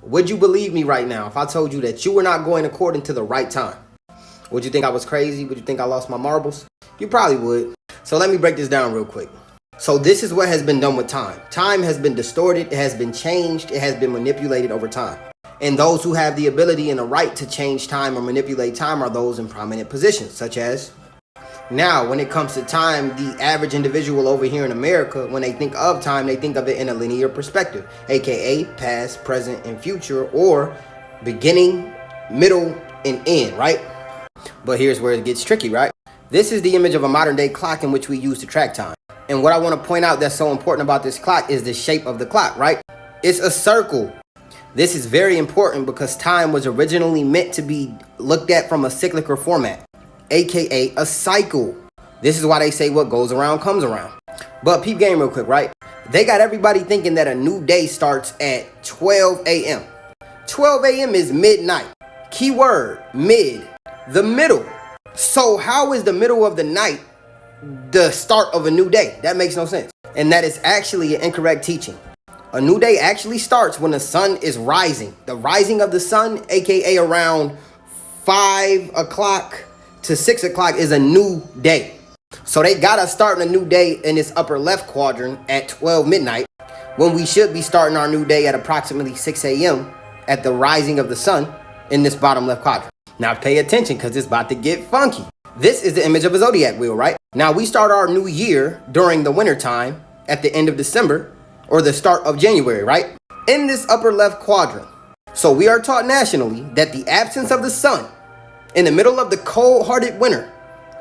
Would you believe me right now if I told you that you were not going according to the right time? Would you think I was crazy? Would you think I lost my marbles? You probably would. So let me break this down real quick. So this is what has been done with time. Time has been distorted, it has been changed, it has been manipulated over time. And those who have the ability and the right to change time or manipulate time are those in prominent positions, such as now, when it comes to time, the average individual over here in America, when they think of time, they think of it in a linear perspective, aka past, present, and future, or beginning, middle, and end, right? But here's where it gets tricky, right? This is the image of a modern day clock in which we use to track time. And what I want to point out that's so important about this clock is the shape of the clock, right? It's a circle. This is very important because time was originally meant to be looked at from a cyclical format, aka a cycle. This is why they say what goes around comes around. But peep game real quick, right? They got everybody thinking that a new day starts at 12 a.m. 12 a.m. is midnight. Keyword, mid, the middle. So how is the middle of the night the start of a new day? That makes no sense. And that is actually an incorrect teaching. A new day actually starts when the sun is rising. The rising of the sun, aka around 5 o'clock to 6 o'clock, is a new day. So they got us starting a new day in this upper left quadrant at 12 midnight, when we should be starting our new day at approximately 6 a.m. at the rising of the sun in this bottom left quadrant. Now pay attention because it's about to get funky. This is the image of a zodiac wheel, right? Now we start our new year during the winter time at the end of December or the start of January, right? In this upper left quadrant. So we are taught nationally that the absence of the sun in the middle of the cold-hearted winter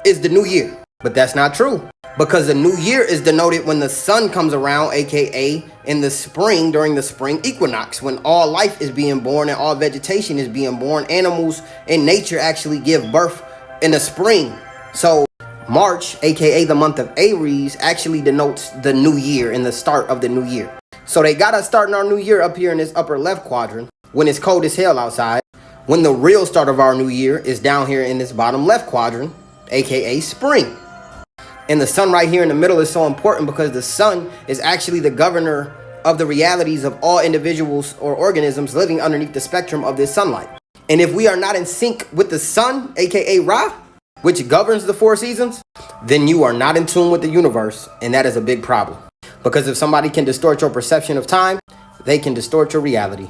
is the new year. But that's not true, because the new year is denoted when the sun comes around, aka in the spring, during the spring equinox, when all life is being born and all vegetation is being born. Animals in nature actually give birth in the spring. So March, aka the month of Aries, actually denotes the new year and the start of the new year. So they got us starting our new year up here in this upper left quadrant when it's cold as hell outside, when the real start of our new year is down here in this bottom left quadrant, aka spring. And the sun right here in the middle is so important because the sun is actually the governor of the realities of all individuals or organisms living underneath the spectrum of this sunlight. And if we are not in sync with the sun, aka Ra, which governs the 4 seasons, then you are not in tune with the universe, and that is a big problem. Because if somebody can distort your perception of time, they can distort your reality.